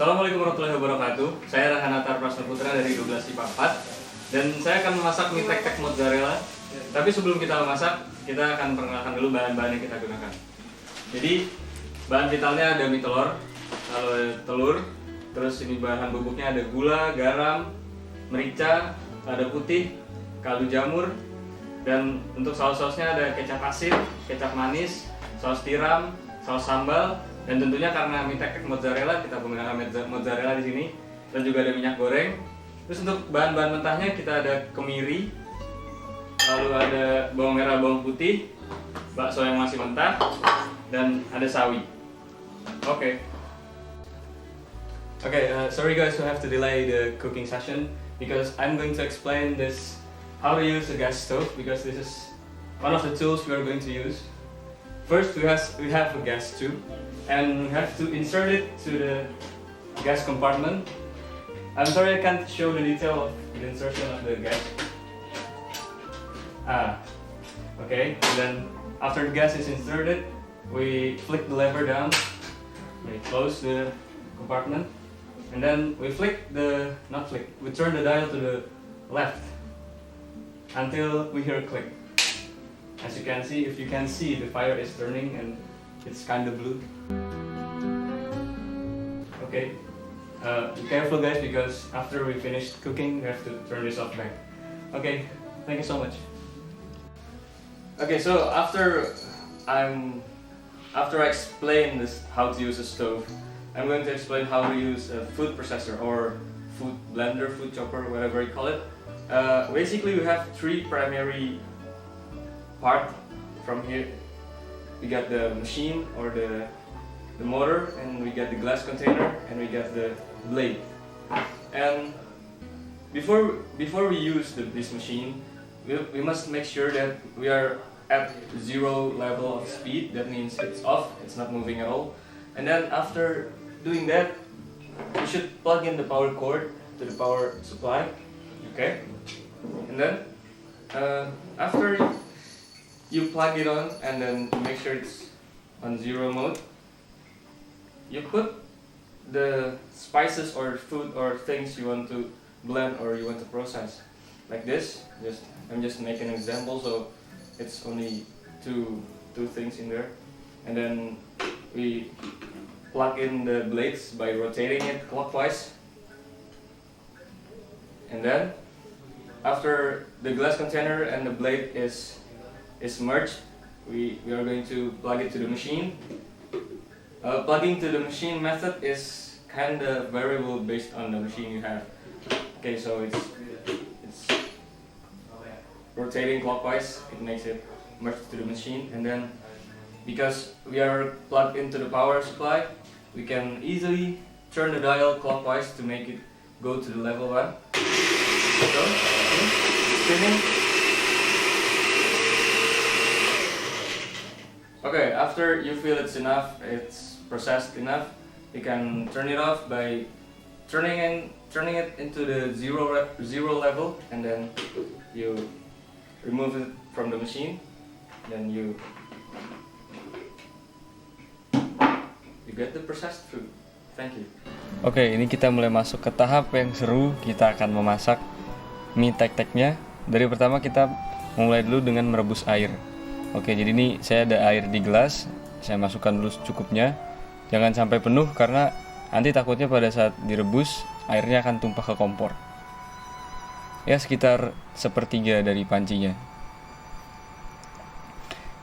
Assalamualaikum warahmatullahi wabarakatuh. Saya Rahanata Prasna Putra dari 12 IPA 4 dan saya akan memasak mie tek-tek mozzarella. Tapi sebelum kita memasak, kita akan perkenalkan dulu bahan-bahan yang kita gunakan. Jadi bahan vitalnya ada mie telur, lalu ada telur, terus ini bahan bubuknya ada gula, garam, merica, lada putih, kaldu jamur, dan untuk saus-sausnya ada kecap asin, kecap manis, saus tiram, saus sambal. Dan tentunya karena mie tek-tek mozzarella, kita menggunakan mozzarella di sini, dan juga ada minyak goreng. Terus untuk bahan-bahan mentahnya kita ada kemiri, lalu ada bawang merah, bawang putih, bakso yang masih mentah, dan ada sawi. Oke. Sorry guys to have to delay the cooking session because I'm going to explain this how to use a gas stove, because this is one of the tools we are going to use. First we have a gas tube, and we have to insert it to the gas compartment. I'm sorry I can't show the detail of the insertion of the gas. Okay, and then after the gas is inserted, we flick the lever down, we close the compartment, and then we we turn the dial to the left until we hear a click. As you can see, if you can see, the fire is turning and it's kind of blue. Okay, be careful guys, because after we finish cooking, we have to turn this off back. Okay, thank you so much. Okay, so after I explain this how to use a stove, I'm going to explain how to use a food processor or food blender, food chopper, whatever you call it. Basically, we have three primary part from here. We got the machine or the motor, and we got the glass container, and we got the blade. And before we use this machine, we must make sure that we are at zero level of speed. That means it's off, it's not moving at all. And then after doing that, we should plug in the power cord to the power supply. Okay, and then after you plug it on, and then make sure it's on zero mode. You put the spices or food or things you want to blend or you want to process, like this. I'm just making an example, so it's only two things in there. And then we plug in the blades by rotating it clockwise. And then after the glass container and the blade is merged, we are going to plug it to the machine. Plugging to the machine method is kind of variable based on the machine you have. Okay, so it's rotating clockwise, it makes it merge to the machine. And then because we are plugged into the power supply, we can easily turn the dial clockwise to make it go to the level 1. So, spinning. Okay, after you feel it's enough, it's processed enough, you can turn it off by turning it into the zero level, and then you remove it from the machine. Then you get the processed food. Thank you. Oke, ini kita mulai masuk ke tahap yang seru. Kita akan memasak mie tek-teknya. Dari pertama kita mulai dulu dengan merebus air. Oke, jadi ini saya ada air di gelas, saya masukkan dulu secukupnya. Jangan sampai penuh karena nanti takutnya pada saat direbus airnya akan tumpah ke kompor. Ya, sekitar sepertiga dari pancinya.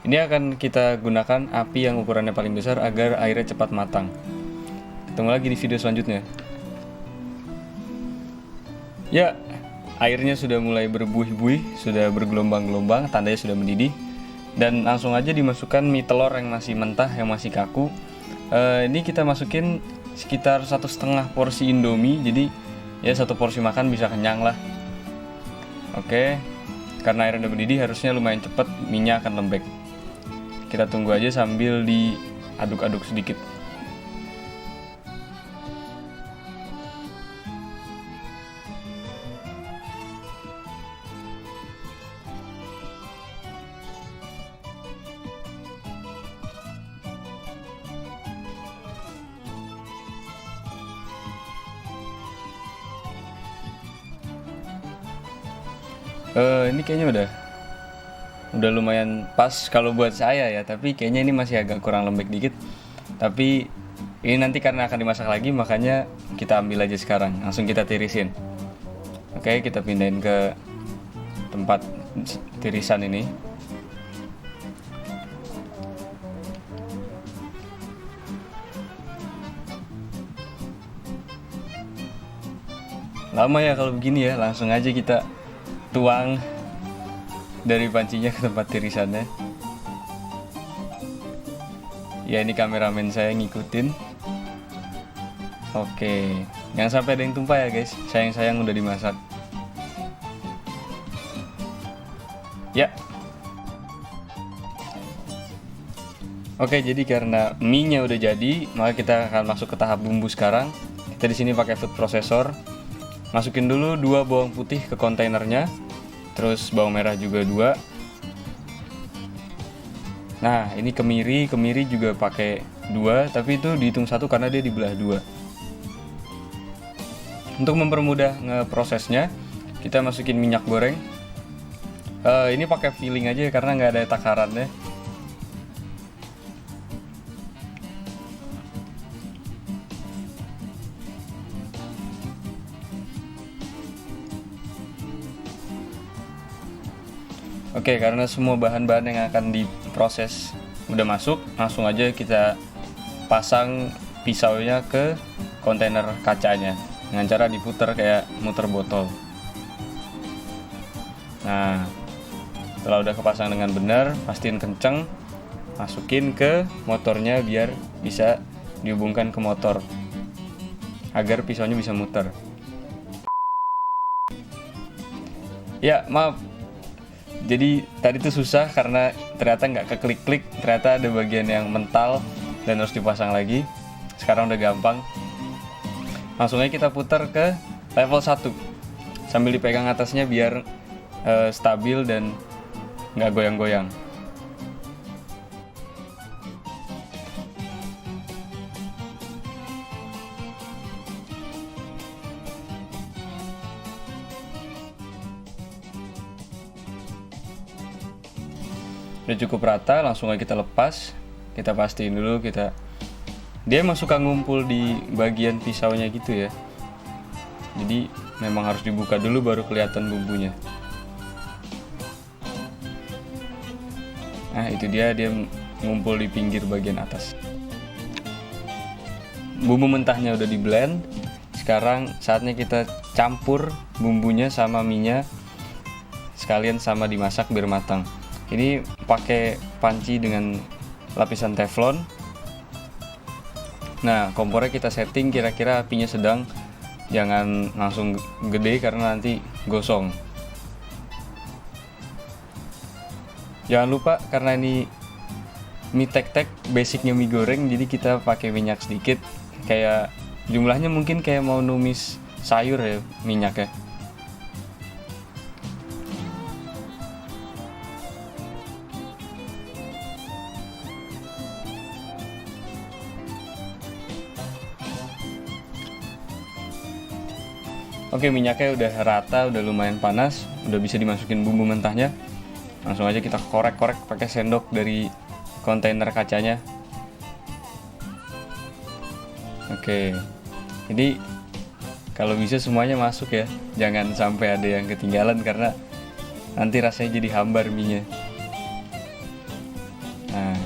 Ini akan kita gunakan api yang ukurannya paling besar agar airnya cepat matang. Ketemu lagi di video selanjutnya. Ya, airnya sudah mulai berbuih-buih, sudah bergelombang-gelombang, tandanya sudah mendidih. Dan langsung aja dimasukkan mie telur yang masih mentah, yang masih kaku. Ini kita masukin sekitar 1,5 porsi Indomie, jadi ya 1 porsi makan bisa kenyang lah. Oke, karena airnya udah mendidih harusnya lumayan cepat minyak akan lembek. Kita tunggu aja sambil diaduk-aduk sedikit. Ini kayaknya udah lumayan pas kalau buat saya ya, tapi kayaknya ini masih agak kurang lembek dikit. Tapi ini nanti karena akan dimasak lagi, makanya kita ambil aja sekarang, langsung kita tirisin. Oke, kita pindahin ke tempat tirisan ini. Lama ya kalau begini ya, langsung aja kita tuang dari pancinya ke tempat tirisannya. Ya, ini kameramen saya ngikutin. Oke, jangan sampai ada yang tumpah ya guys, sayang-sayang udah dimasak. Ya. Oke, jadi karena mie-nya udah jadi, maka kita akan masuk ke tahap bumbu sekarang. Kita di sini pakai food processor. Masukin dulu 2 bawang putih ke kontainernya, terus bawang merah juga 2. Nah, ini kemiri juga pakai 2, tapi itu dihitung 1 karena dia dibelah 2. Untuk mempermudah ngeprosesnya, kita masukin minyak goreng. Ini pakai filling aja karena nggak ada takarannya. Oke, karena semua bahan-bahan yang akan diproses udah masuk, langsung aja kita pasang pisaunya ke kontainer kacanya dengan cara diputer kayak muter botol. Nah, setelah udah kepasang dengan benar, pastiin kenceng, masukin ke motornya biar bisa dihubungkan ke motor agar pisaunya bisa muter. Ya, maaf. Jadi tadi tuh susah karena ternyata nggak keklik-klik, ternyata ada bagian yang mental dan harus dipasang lagi. Sekarang udah gampang. Langsung aja kita putar ke level 1 sambil dipegang atasnya biar stabil dan nggak goyang-goyang. Udah cukup rata, langsung aja kita lepas. Kita pastiin dulu dia emang suka ngumpul di bagian pisaunya gitu ya. Jadi memang harus dibuka dulu baru kelihatan bumbunya. Nah, itu dia ngumpul di pinggir bagian atas. Bumbu mentahnya udah di blend. Sekarang saatnya kita campur bumbunya sama minyak sekalian sama dimasak biar matang. Ini pakai panci dengan lapisan teflon. Nah, kompornya kita setting kira-kira apinya sedang, jangan langsung gede karena nanti gosong. Jangan lupa karena ini mie tek-tek, basicnya mie goreng, jadi kita pakai minyak sedikit. Kayak jumlahnya mungkin kayak mau numis sayur ya minyaknya. Oke, minyaknya udah rata, udah lumayan panas, udah bisa dimasukin bumbu mentahnya. Langsung aja kita korek-korek pakai sendok dari kontainer kacanya. Oke, jadi kalau bisa semuanya masuk ya, jangan sampai ada yang ketinggalan karena nanti rasanya jadi hambar mie-nya. Nah,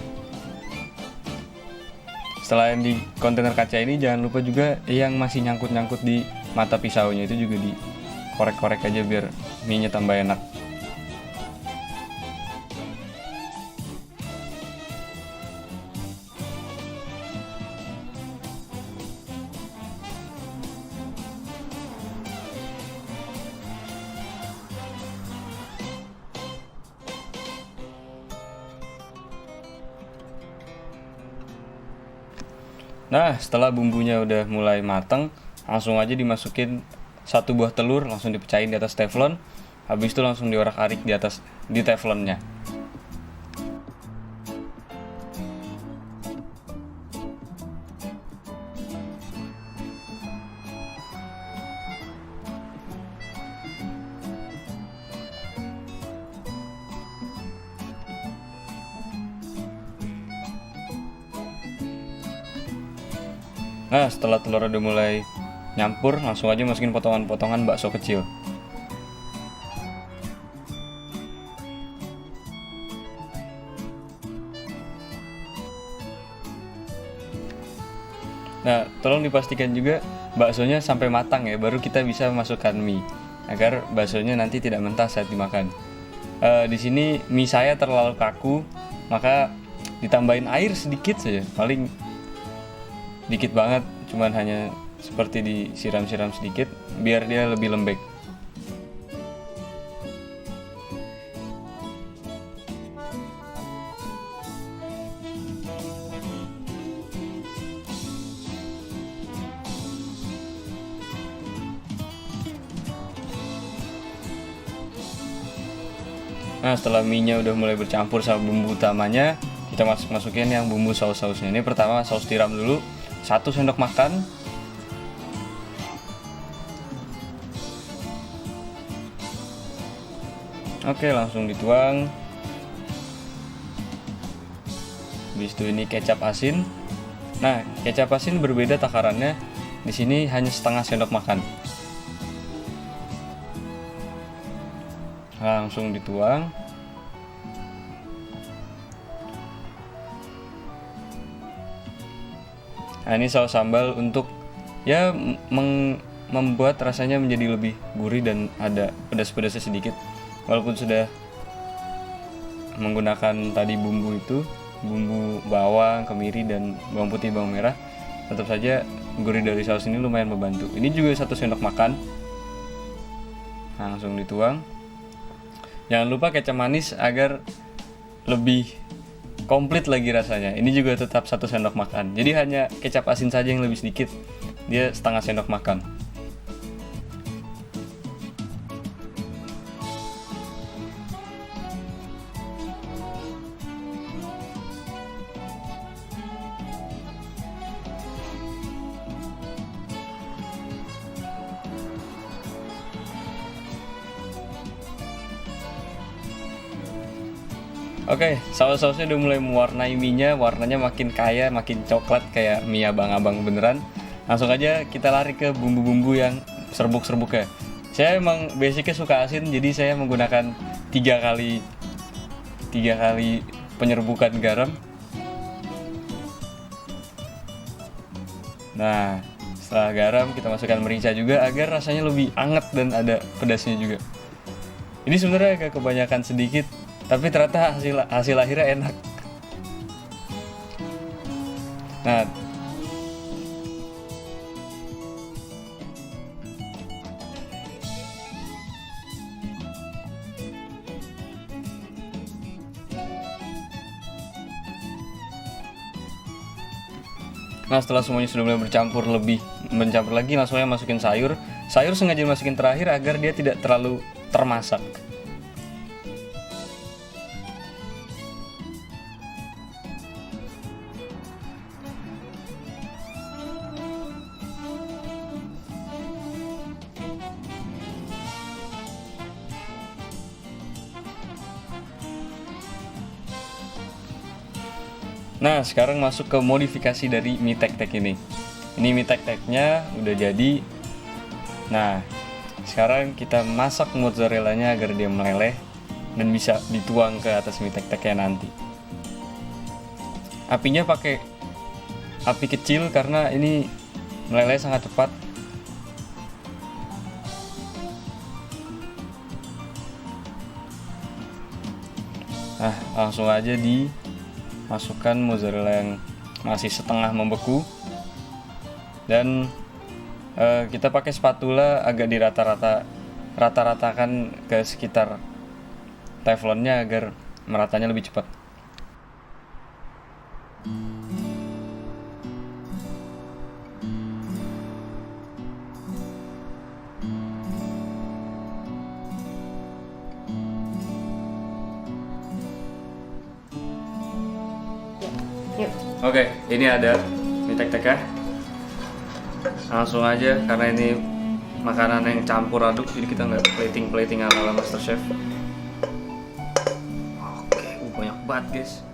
setelah yang di kontainer kaca ini jangan lupa juga yang masih nyangkut-nyangkut di mata pisaunya itu juga dikorek-korek aja biar mie-nya tambah enak. Nah, setelah bumbunya udah mulai mateng, langsung aja dimasukin 1 buah telur, langsung dipecahin di atas teflon. Habis itu langsung diorak-arik di teflonnya. Nah, setelah telur udah mulai nyampur, langsung aja masukin potongan-potongan bakso kecil. Nah, tolong dipastikan juga baksonya sampai matang ya, baru kita bisa masukkan mie agar baksonya nanti tidak mentah saat dimakan. Di sini mie saya terlalu kaku, maka ditambahin air sedikit saja, paling dikit banget, cuman hanya seperti disiram-siram sedikit biar dia lebih lembek. Nah, setelah mie-nya udah mulai bercampur sama bumbu utamanya, kita masukin yang bumbu saus-sausnya. Ini pertama saus tiram dulu, 1 sendok makan. Oke, langsung dituang. Habis itu ini kecap asin. Nah, kecap asin berbeda takarannya. Di sini hanya setengah sendok makan. Langsung dituang. Nah, ini saus sambal untuk ya membuat rasanya menjadi lebih gurih dan ada pedas-pedasnya sedikit. Walaupun sudah menggunakan tadi bumbu itu, bumbu bawang, kemiri dan bawang putih, bawang merah, tetap saja gurih dari saus ini lumayan membantu. Ini juga 1 sendok makan. Langsung dituang. Jangan lupa kecap manis agar lebih komplit lagi rasanya. Ini juga tetap 1 sendok makan. Jadi hanya kecap asin saja yang lebih sedikit. Dia setengah sendok makan. Oke, saus-sausnya udah mulai mewarnai mie-nya, warnanya makin kaya, makin coklat kayak mie abang-abang beneran. Langsung aja kita lari ke bumbu-bumbu yang serbuk-serbuknya. Saya emang basicnya suka asin, jadi saya menggunakan 3 kali penyerbukan garam. Nah, setelah garam kita masukkan merica juga agar rasanya lebih anget dan ada pedasnya juga. Ini sebenarnya agak kebanyakan sedikit, tapi ternyata hasil akhirnya enak. Nah, setelah semuanya sudah mulai bercampur lagi, langsung aja masukin sayur. Sayur sengaja masukin terakhir agar dia tidak terlalu termasak. Nah, sekarang masuk ke modifikasi dari mie tek-tek ini. Ini mie tek-teknya udah jadi. Nah, sekarang kita masak mozzarellanya agar dia meleleh dan bisa dituang ke atas mie tek-teknya nanti. Apinya pakai api kecil karena ini meleleh sangat cepat. Nah, langsung aja masukkan mozzarella yang masih setengah membeku dan kita pakai spatula agak rata-ratakan ke sekitar teflonnya agar meratanya lebih cepat. Oke, ini ada mie tek-tek ya. Langsung aja karena ini makanan yang campur aduk, jadi kita nggak plating ala MasterChef. Oke, banyak banget guys.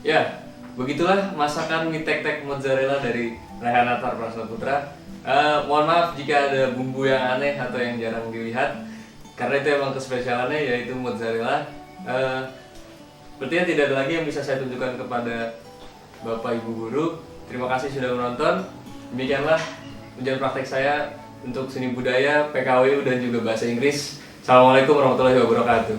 Ya, begitulah masakan mie tek-tek mozzarella dari Rehanatar Prasaputra. Mohon maaf jika ada bumbu yang aneh atau yang jarang dilihat, karena itu emang kespesialannya yaitu mozzarella. Sepertinya tidak ada lagi yang bisa saya tunjukkan kepada Bapak Ibu Guru. Terima kasih sudah menonton. Demikianlah ujian praktek saya untuk seni budaya, PKW dan juga bahasa Inggris. Assalamualaikum warahmatullahi wabarakatuh.